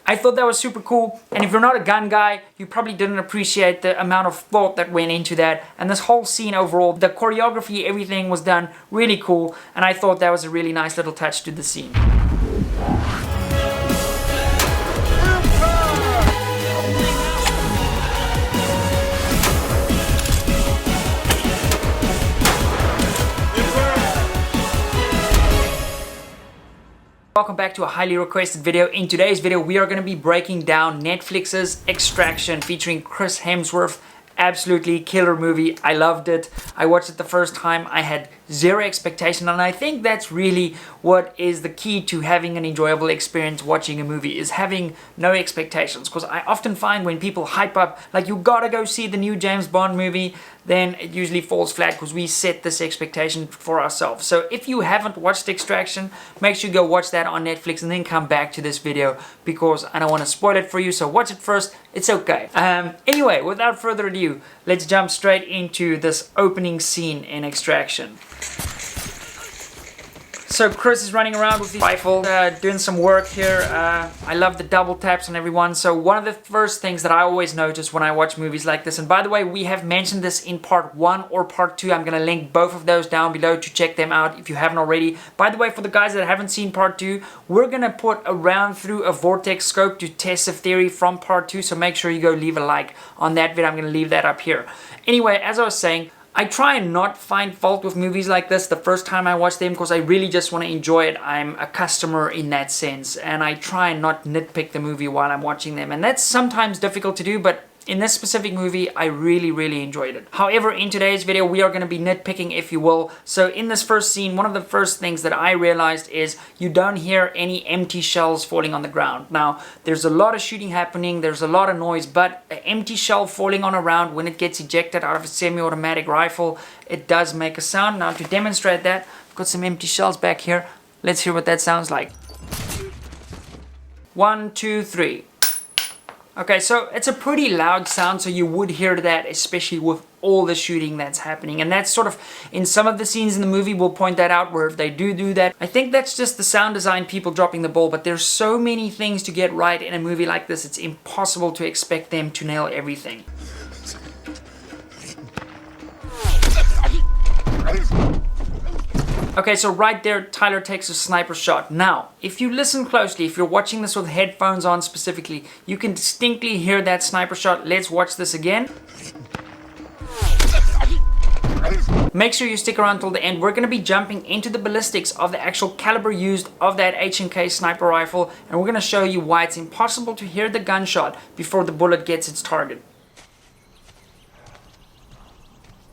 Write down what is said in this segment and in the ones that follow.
I thought that was super cool, and if you're not a gun guy, you probably didn't appreciate the amount of thought that went into that. And this whole scene overall, the choreography, everything was done really cool, and I thought that was a really nice little touch to the scene. Welcome back to a highly requested video. In today's video, we are going to be breaking down Netflix's Extraction featuring Chris Hemsworth. Absolutely killer movie. I loved it. I watched it the first time. I had zero expectation, and I think that's really what is the key to having an enjoyable experience watching a movie, is having no expectations. Because I often find when people hype up, like, you gotta go see the new James Bond movie, then it usually falls flat because we set this expectation for ourselves. So if you haven't watched Extraction, make sure you go watch that on Netflix and then come back to this video, because I don't want to spoil it for you, so watch it first. It's okay. Anyway, without further ado, let's jump straight into this opening scene in Extraction. So Chris is running around with his rifle, doing some work here. I love the double taps on everyone. So one of the first things that I always notice when I watch movies like this, and by the way, we have mentioned this in part 1 or part 2. I'm going to link both of those down below to check them out if you haven't already. By the way, for the guys that haven't seen part 2, we're going to put a round through a vortex scope to test the theory from part 2. So make sure you go leave a like on that video. I'm going to leave that up here. Anyway, as I was saying, I try and not find fault with movies like this the first time I watch them, because I really just want to enjoy it. I'm a customer in that sense, and I try and not nitpick the movie while I'm watching them, and that's sometimes difficult to do, but in this specific movie, I really enjoyed it. However, in today's video, we are going to be nitpicking, if you will. So in this first scene, one of the first things that I realized is you don't hear any empty shells falling on the ground. Now, there's a lot of shooting happening, there's a lot of noise, but an empty shell falling on a round when it gets ejected out of a semi-automatic rifle, it does make a sound. Now, to demonstrate that, I've got some empty shells back here. Let's hear what that sounds like. 1, 2, 3. Okay, so it's a pretty loud sound, so you would hear that, especially with all the shooting that's happening. And that's sort of, in some of the scenes in the movie, we'll point that out, where if they do that, I think that's just the sound design people dropping the ball. But there's so many things to get right in a movie like this, it's impossible to expect them to nail everything. Okay, so right there, Tyler takes a sniper shot. Now, if you listen closely, if you're watching this with headphones on specifically, you can distinctly hear that sniper shot. Let's watch this again. Make sure you stick around till the end. We're going to be jumping into the ballistics of the actual caliber used of that H&K sniper rifle, and we're going to show you why it's impossible to hear the gunshot before the bullet gets its target.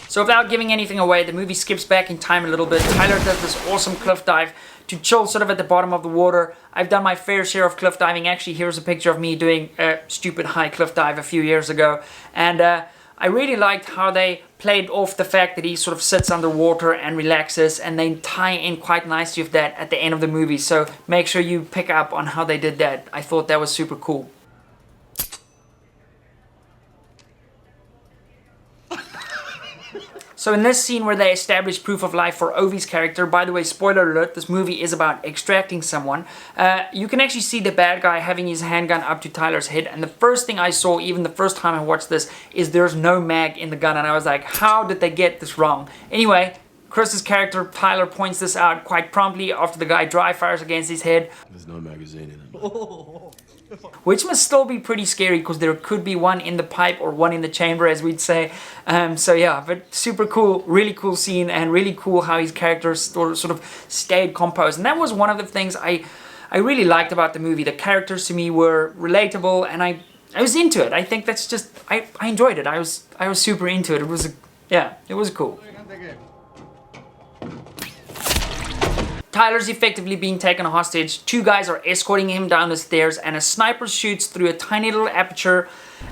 So without giving anything away, the movie skips back in time a little bit. Tyler does this awesome cliff dive to chill sort of at the bottom of the water. I've done my fair share of cliff diving. Actually, here's a picture of me doing a stupid high cliff dive a few years ago. And I really liked how they played off the fact that he sort of sits underwater and relaxes, and they tie in quite nicely with that at the end of the movie. So make sure you pick up on how they did that. I thought that was super cool. So in this scene where they establish proof of life for Ovi's character, by the way, spoiler alert, this movie is about extracting someone, you can actually see the bad guy having his handgun up to Tyler's head, and the first thing I saw, even the first time I watched this, is there's no mag in the gun, and I was like, how did they get this wrong? Anyway, Chris's character, Tyler, points this out quite promptly after the guy dry fires against his head. There's no magazine in it. Which must still be pretty scary, because there could be one in the pipe or one in the chamber, as we'd say. So yeah, but super cool, really cool scene, and really cool how his character sort of stayed composed. And that was one of the things I really liked about the movie. The characters to me were relatable, and I was into it. I think that's just, I enjoyed it. I was super into it. It was, it was cool. Tyler's effectively being taken hostage. 2 guys are escorting him down the stairs, and a sniper shoots through a tiny little aperture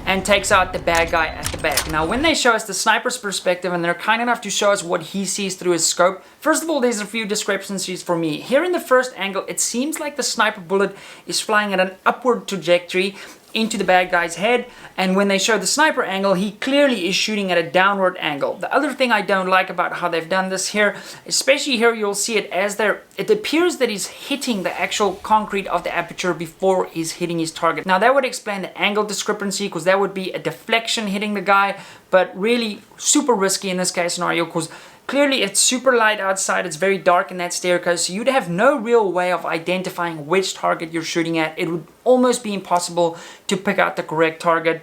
and takes out the bad guy at the back. Now, when they show us the sniper's perspective, and they're kind enough to show us what he sees through his scope, first of all, there's a few discrepancies for me. Here in the first angle, it seems like the sniper bullet is flying at an upward trajectory. into the bad guy's head, and when they show the sniper angle, he clearly is shooting at a downward angle. The other thing I don't like about how they've done this here, especially here you'll see it as it appears that he's hitting the actual concrete of the aperture before he's hitting his target. Now that would explain the angle discrepancy, because that would be a deflection hitting the guy, but really super risky in this case scenario, because clearly it's super light outside, it's very dark in that staircase, so you'd have no real way of identifying which target you're shooting at. It would almost be impossible to pick out the correct target.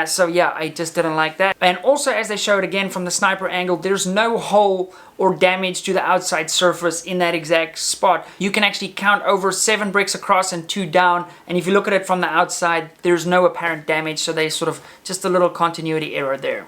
So yeah, I just didn't like that. And also, as they showed again from the sniper angle, there's no hole or damage to the outside surface in that exact spot. You can actually count over 7 bricks across and 2 down, and if you look at it from the outside, there's no apparent damage, so there's sort of just a little continuity error there.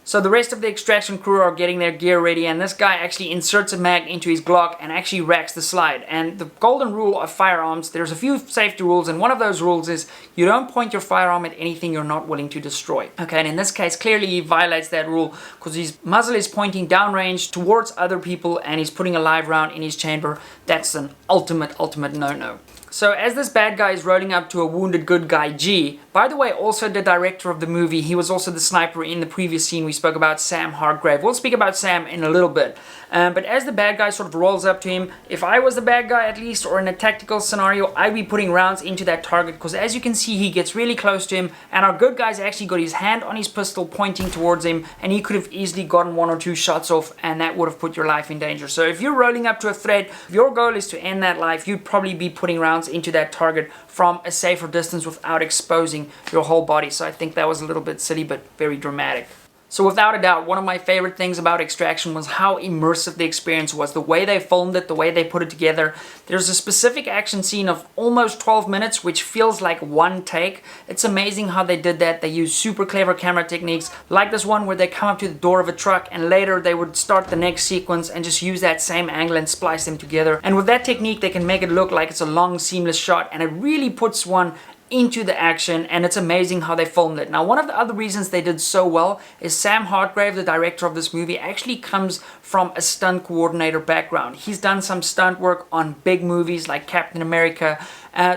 So the rest of the extraction crew are getting their gear ready, and this guy actually inserts a mag into his Glock and actually racks the slide. And the golden rule of firearms, there's a few safety rules, and one of those rules is you don't point your firearm at anything you're not willing to destroy. Okay, and in this case, clearly he violates that rule because his muzzle is pointing downrange towards other people and he's putting a live round in his chamber. That's an ultimate no-no. So as this bad guy is rolling up to a wounded good guy G, by the way, also the director of the movie, he was also the sniper in the previous scene we spoke about, Sam Hargrave. We'll speak about Sam in a little bit. But as the bad guy sort of rolls up to him, if I was the bad guy at least, or in a tactical scenario, I'd be putting rounds into that target, because as you can see, he gets really close to him, and our good guy's actually got his hand on his pistol pointing towards him, and he could have easily gotten 1 or 2 shots off, and that would have put your life in danger. So if you're rolling up to a threat, if your goal is to end that life, you'd probably be putting rounds into that target from a safer distance without exposing your whole body. So I think that was a little bit silly, but very dramatic. So without a doubt, one of my favorite things about Extraction was how immersive the experience was, the way they filmed it, the way they put it together. There's a specific action scene of almost 12 minutes, which feels like one take. It's amazing how they did that. They use super clever camera techniques, like this one where they come up to the door of a truck and later they would start the next sequence and just use that same angle and splice them together. And with that technique, they can make it look like it's a long, seamless shot, and it really puts one into the action, and it's amazing how they filmed it. Now, one of the other reasons they did so well is Sam Hargrave, the director of this movie, actually comes from a stunt coordinator background. He's done some stunt work on big movies like Captain America,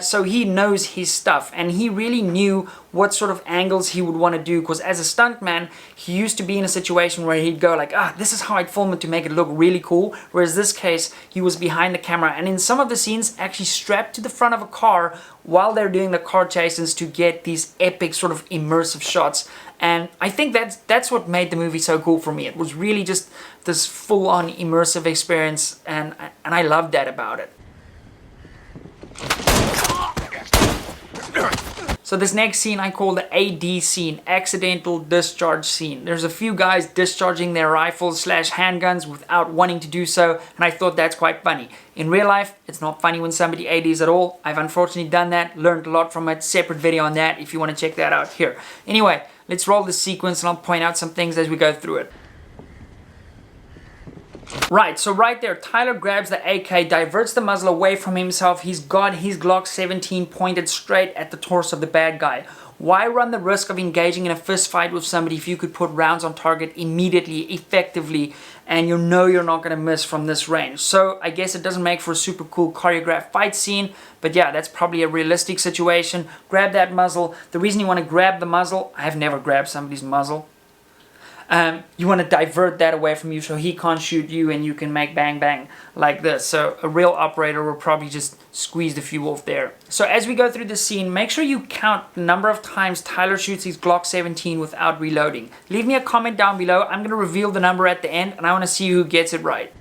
so he knows his stuff, and he really knew what sort of angles he would want to do, because as a stuntman, he used to be in a situation where he'd go like, this is how I'd film it to make it look really cool, whereas this case, he was behind the camera, and in some of the scenes, actually strapped to the front of a car while they're doing the car chases to get these epic sort of immersive shots. And I think that's what made the movie so cool for me. It was really just this full-on immersive experience, and I loved that about it. So this next scene I call the AD scene, accidental discharge scene. There's a few guys discharging their rifles / handguns without wanting to do so, and I thought that's quite funny. In real life, it's not funny when somebody ADs at all. I've unfortunately done that, learned a lot from it, separate video on that if you want to check that out here. Anyway, let's roll this sequence and I'll point out some things as we go through it. Right, so right there, Tyler grabs the AK, diverts the muzzle away from himself. He's got his Glock 17 pointed straight at the torso of the bad guy. Why run the risk of engaging in a fist fight with somebody if you could put rounds on target immediately, effectively, and you know you're not going to miss from this range? So I guess it doesn't make for a super cool choreographed fight scene, but yeah, that's probably a realistic situation. Grab that muzzle. The reason you want to grab the muzzle, I've never grabbed somebody's muzzle. You want to divert that away from you so he can't shoot you and you can make bang bang like this. So a real operator will probably just squeeze the few off there. So as we go through the scene, make sure you count the number of times Tyler shoots his Glock 17 without reloading. Leave me a comment down below. I'm going to reveal the number at the end and I want to see who gets it right.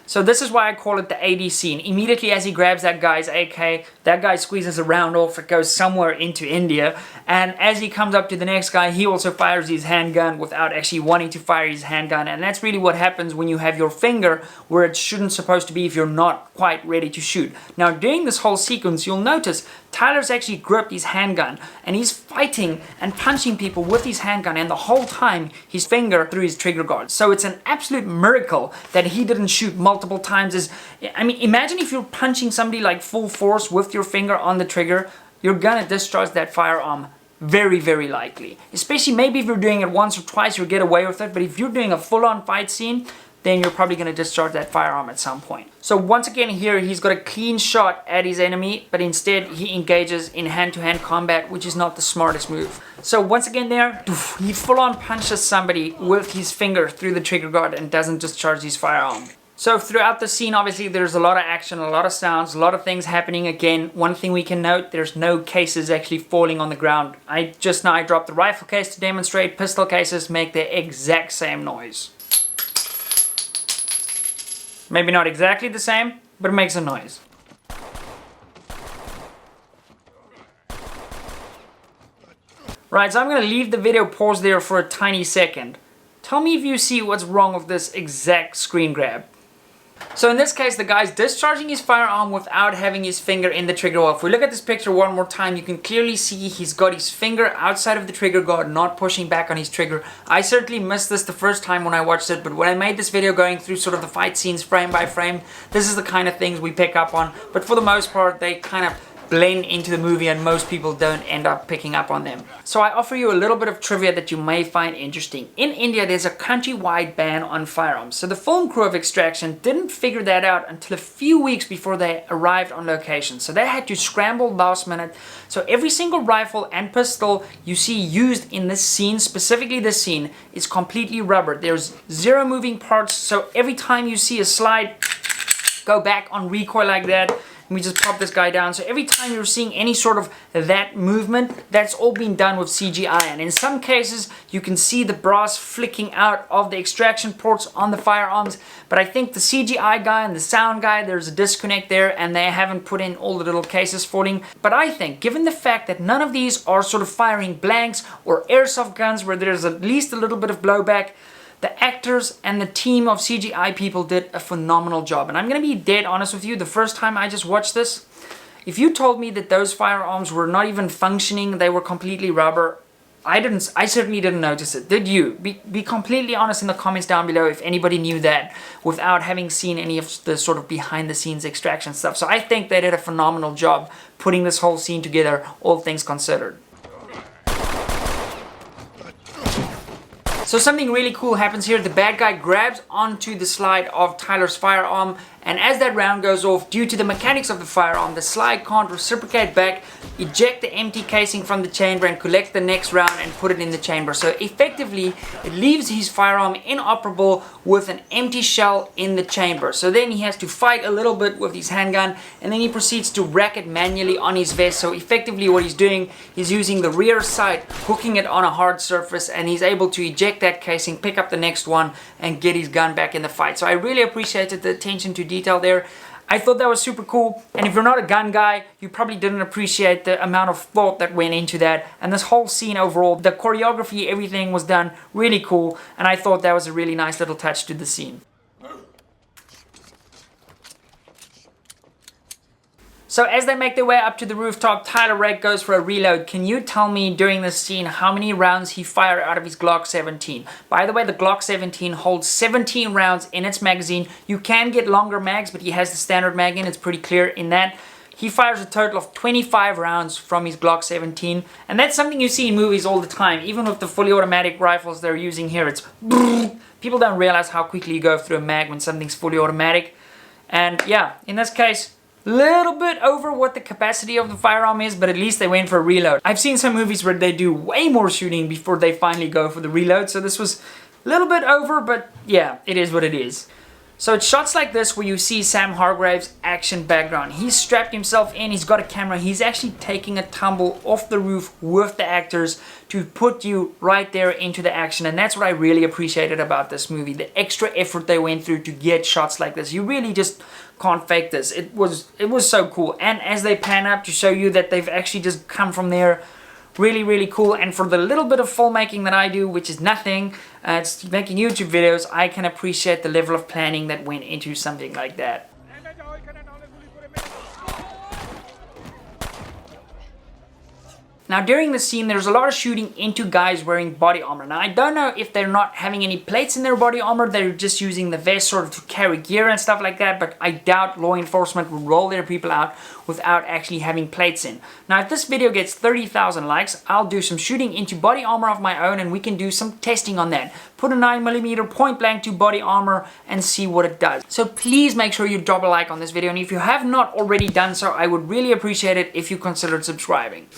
So this is why I call it the AD scene. Immediately as he grabs that guy's AK, that guy squeezes a round off, it goes somewhere into India. And as he comes up to the next guy, he also fires his handgun without actually wanting to fire his handgun. And that's really what happens when you have your finger where it shouldn't supposed to be if you're not quite ready to shoot. Now during this whole sequence, you'll notice Tyler's actually gripped his handgun and he's fighting and punching people with his handgun, and the whole time his finger through his trigger guard. So it's an absolute miracle that he didn't shoot multiple times. I mean, imagine if you're punching somebody like full force with your finger on the trigger, you're gonna discharge that firearm very, very likely. Especially maybe if you're doing it once or twice, you'll get away with it. But if you're doing a full-on fight scene, then you're probably going to discharge that firearm at some point. So once again here, he's got a clean shot at his enemy, but instead he engages in hand-to-hand combat, which is not the smartest move. So once again there, he full-on punches somebody with his finger through the trigger guard and doesn't discharge his firearm. So throughout the scene, obviously, there's a lot of action, a lot of sounds, a lot of things happening. Again, one thing we can note, there's no cases actually falling on the ground. I dropped the rifle case to demonstrate. Pistol cases make the exact same noise. Maybe not exactly the same, but it makes a noise. Right, so I'm going to leave the video paused there for a tiny second. Tell me if you see what's wrong with this exact screen grab. So in this case, the guy's discharging his firearm without having his finger in the trigger. Well, if we look at this picture one more time, you can clearly see he's got his finger outside of the trigger guard, not pushing back on his trigger. I certainly missed this the first time when I watched it, but when I made this video going through sort of the fight scenes frame by frame, this is the kind of things we pick up on. But for the most part, they kind of blend into the movie and most people don't end up picking up on them. So I offer you a little bit of trivia that you may find interesting. In India, there's a countrywide ban on firearms. So the film crew of Extraction didn't figure that out until a few weeks before they arrived on location. So they had to scramble last minute. So every single rifle and pistol you see used in this scene, specifically this scene, is completely rubber. There's zero moving parts. So every time you see a slide go back on recoil like that, we just pop this guy down. So every time you're seeing any sort of that movement, that's all been done with CGI. And in some cases, you can see the brass flicking out of the extraction ports on the firearms. But I think the CGI guy and the sound guy, there's a disconnect there and they haven't put in all the little cases falling. But I think, given the fact that none of these are sort of firing blanks or airsoft guns where there's at least a little bit of blowback, the actors and the team of CGI people did a phenomenal job. And I'm going to be dead honest with you, the first time I just watched this, if you told me that those firearms were not even functioning, they were completely rubber, I certainly didn't notice it. Did you? Be completely honest in the comments down below if anybody knew that without having seen any of the sort of behind the scenes Extraction stuff. So I think they did a phenomenal job putting this whole scene together, all things considered. So something really cool happens here. The bad guy grabs onto the slide of Tyler's firearm, and as that round goes off, due to the mechanics of the firearm, the slide can't reciprocate back, eject the empty casing from the chamber and collect the next round and put it in the chamber. So effectively, it leaves his firearm inoperable with an empty shell in the chamber. So then he has to fight a little bit with his handgun, and then he proceeds to rack it manually on his vest. So effectively what he's doing is using the rear sight, hooking it on a hard surface, and he's able to eject that casing, pick up the next one, and get his gun back in the fight. So I really appreciated the attention to detail there. I thought that was super cool, and if you're not a gun guy, you probably didn't appreciate the amount of thought that went into that. And this whole scene overall, the choreography, everything was done really cool, and I thought that was a really nice little touch to the scene. So as they make their way up to the rooftop, Tyler Rake goes for a reload. Can you tell me during this scene how many rounds he fired out of his Glock 17? By the way, the Glock 17 holds 17 rounds in its magazine. You can get longer mags, but he has the standard mag in. It's pretty clear in that. He fires a total of 25 rounds from his Glock 17. And that's something you see in movies all the time. Even with the fully automatic rifles they're using here, it's... People don't realize how quickly you go through a mag when something's fully automatic. And yeah, in this case, little bit over what the capacity of the firearm is, but at least they went for a reload. I've seen some movies where they do way more shooting before they finally go for the reload, so this was a little bit over, but yeah, it is what it is. So it's shots like this where you see Sam Hargrave's action background. He's strapped himself in, he's got a camera, he's actually taking a tumble off the roof with the actors to put you right there into the action. And that's what I really appreciated about this movie, the extra effort they went through to get shots like this. You really just can't fake this. It was so cool. And as they pan up to show you that they've actually just come from there, really, really cool. And for the little bit of filmmaking that I do, which is nothing, it's making YouTube videos, I can appreciate the level of planning that went into something like that. Now during the scene, there's a lot of shooting into guys wearing body armor. Now I don't know if they're not having any plates in their body armor, they're just using the vest sort of to carry gear and stuff like that, but I doubt law enforcement would roll their people out without actually having plates in. Now if this video gets 30,000 likes, I'll do some shooting into body armor of my own and we can do some testing on that. Put a 9mm point blank to body armor and see what it does. So please make sure you drop a like on this video, and if you have not already done so, I would really appreciate it if you considered subscribing.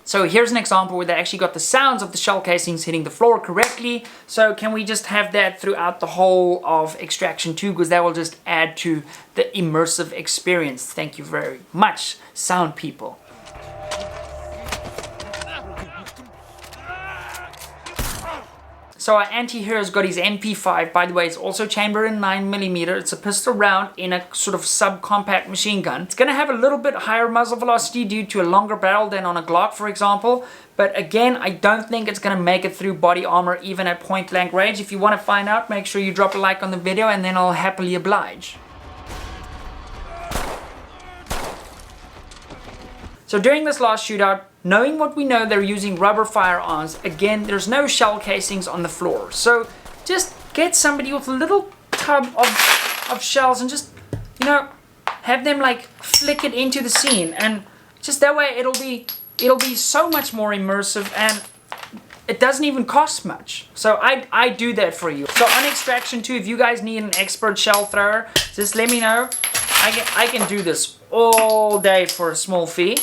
So here's an example where they actually got the sounds of the shell casings hitting the floor correctly. So can we just have that throughout the whole of Extraction 2, because that will just add to the immersive experience. Thank you very much, sound people. So our anti-hero's got his MP5, by the way, it's also chambered in 9mm. It's a pistol round in a sort of subcompact machine gun. It's gonna have a little bit higher muzzle velocity due to a longer barrel than on a Glock, for example. But again, I don't think it's gonna make it through body armor even at point blank range. If you wanna find out, make sure you drop a like on the video and then I'll happily oblige. So during this last shootout, knowing what we know, they're using rubber firearms. Again, there's no shell casings on the floor. So just get somebody with a little tub of shells and just, you know, have them like flick it into the scene. And just that way it'll be so much more immersive and it doesn't even cost much. So I do that for you. So on Extraction 2, if you guys need an expert shell thrower, just let me know. I can do this all day for a small fee.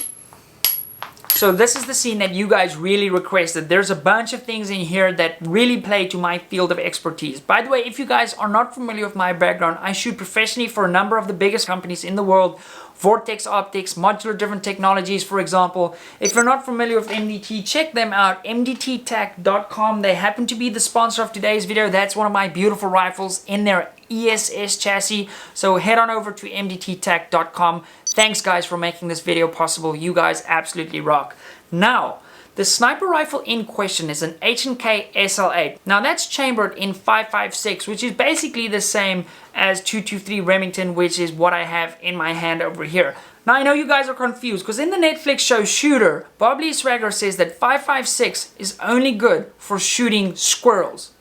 So this is the scene that you guys really requested. There's a bunch of things in here that really play to my field of expertise. By the way, if you guys are not familiar with my background, I shoot professionally for a number of the biggest companies in the world. Vortex Optics, Modular Driven Technologies, for example. If you're not familiar with MDT, check them out, mdttac.com. They happen to be the sponsor of today's video. That's one of my beautiful rifles in their ESS chassis. So head on over to mdttac.com. Thanks guys for making this video possible. You guys absolutely rock. Now, the sniper rifle in question is an H&K SL8. Now that's chambered in 5.56, which is basically the same as 223 Remington, which is what I have in my hand over here. Now I know you guys are confused because in the Netflix show Shooter, Bob Lee Swagger says that 5.56 is only good for shooting squirrels.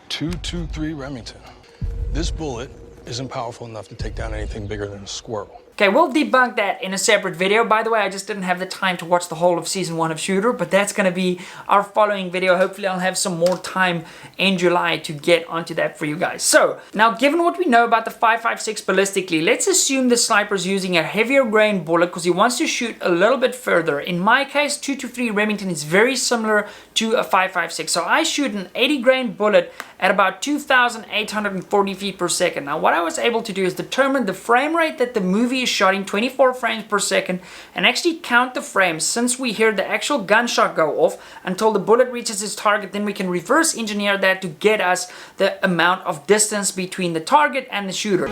223 Remington. This bullet isn't powerful enough to take down anything bigger than a squirrel. Okay, we'll debunk that in a separate video. By the way, I just didn't have the time to watch the whole of Season 1 of Shooter, but that's going to be our following video. Hopefully, I'll have some more time in July to get onto that for you guys. So, now given what we know about the 5.56 ballistically, let's assume the sniper's using a heavier grain bullet because he wants to shoot a little bit further. In my case, 223 Remington is very similar to a 5.56. So, I shoot an 80 grain bullet at about 2,840 feet per second. Now what I was able to do is determine the frame rate that the movie is shot in 24 frames per second and actually count the frames since we hear the actual gunshot go off until the bullet reaches its target. Then we can reverse engineer that to get us the amount of distance between the target and the shooter.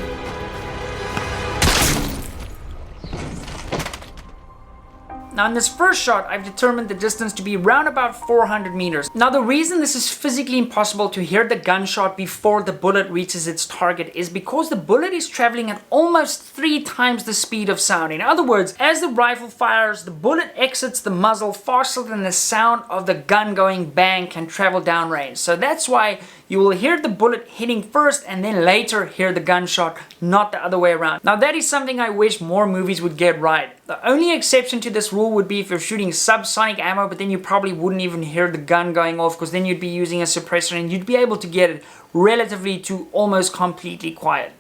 Now in this first shot, I've determined the distance to be around about 400 meters. Now the reason this is physically impossible to hear the gunshot before the bullet reaches its target is because the bullet is traveling at almost 3 times the speed of sound. In other words, as the rifle fires, the bullet exits the muzzle faster than the sound of the gun going bang can travel downrange. So that's why you will hear the bullet hitting first and then later hear the gunshot, not the other way around. Now that is something I wish more movies would get right. The only exception to this rule would be if you're shooting subsonic ammo, but then you probably wouldn't even hear the gun going off because then you'd be using a suppressor and you'd be able to get it relatively to almost completely quiet.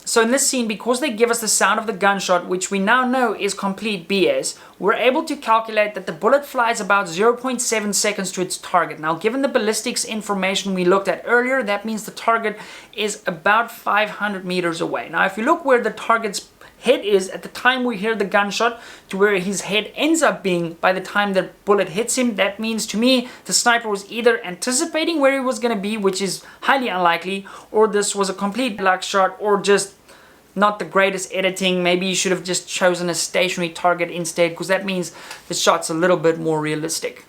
So in this scene, because they give us the sound of the gunshot, which we now know is complete BS, we're able to calculate that the bullet flies about 0.7 seconds to its target. Now, given the ballistics information we looked at earlier, that means the target is about 500 meters away. Now, if you look where the target's head is at the time we hear the gunshot to where his head ends up being by the time the bullet hits him, that means to me the sniper was either anticipating where he was going to be, which is highly unlikely, or this was a complete luck shot, or just not the greatest editing. Maybe you should have just chosen a stationary target instead, because that means the shot's a little bit more realistic.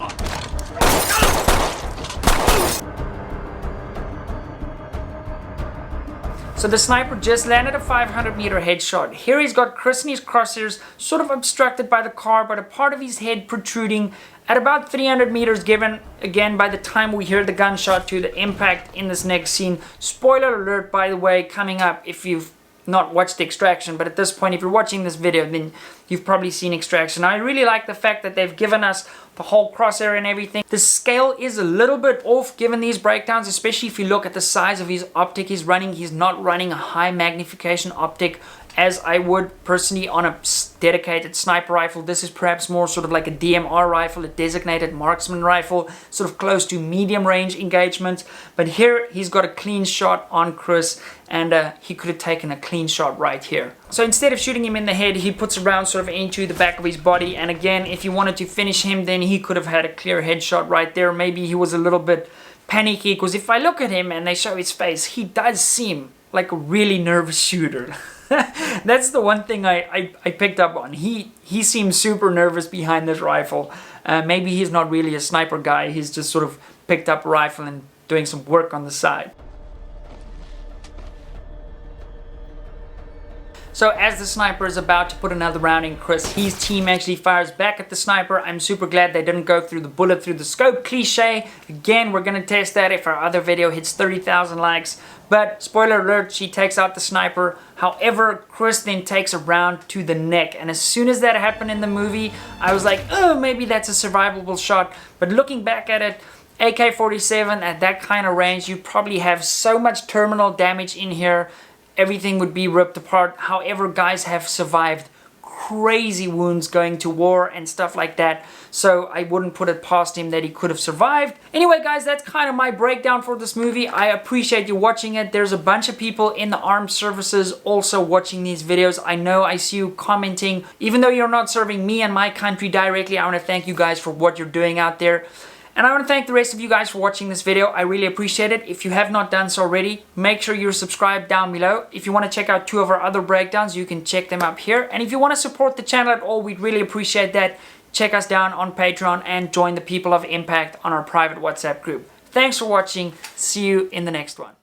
So the sniper just landed a 500-meter headshot. Here he's got Chris in his crosshairs, sort of obstructed by the car, but a part of his head protruding at about 300 meters, given, again, by the time we hear the gunshot to the impact in this next scene. Spoiler alert, by the way, coming up if you've not watched Extraction, but at this point, if you're watching this video, then you've probably seen Extraction. I really like the fact that they've given us the whole crosshair and everything. The scale is a little bit off given these breakdowns, especially if you look at the size of his optic he's running. He's not running a high magnification optic as I would personally on a dedicated sniper rifle. This is perhaps more sort of like a DMR rifle, a designated marksman rifle, sort of close to medium range engagement. But here he's got a clean shot on Chris, and he could have taken a clean shot right here. So instead of shooting him in the head, he puts a round sort of into the back of his body. And again, if you wanted to finish him, then he could have had a clear headshot right there. Maybe he was a little bit panicky, because if I look at him and they show his face, he does seem like a really nervous shooter. That's the one thing I picked up on. He seems super nervous behind this rifle. Maybe he's not really a sniper guy. He's just sort of picked up a rifle and doing some work on the side. So as the sniper is about to put another round in Chris, his team actually fires back at the sniper. I'm super glad they didn't go through the bullet through the scope cliche. Again, we're going to test that if our other video hits 30,000 likes. But spoiler alert, she takes out the sniper. However, Chris then takes a round to the neck. And as soon as that happened in the movie, I was like, oh, maybe that's a survivable shot. But looking back at it, AK-47 at that kind of range, you probably have so much terminal damage in here. Everything would be ripped apart. However, guys have survived crazy wounds going to war and stuff like that, so I wouldn't put it past him that he could have survived. Anyway, guys, that's kind of my breakdown for this movie. I appreciate you watching it. There's a bunch of people in the armed services also watching these videos. I know, I see you commenting. Even though you're not serving me and my country directly, I want to thank you guys for what you're doing out there. And I want to thank the rest of you guys for watching this video. I really appreciate it. If you have not done so already, make sure you're subscribed down below. If you want to check out 2 of our other breakdowns, you can check them up here. And if you want to support the channel at all, we'd really appreciate that. Check us down on Patreon and join the People of Impact on our private WhatsApp group. Thanks for watching. See you in the next one.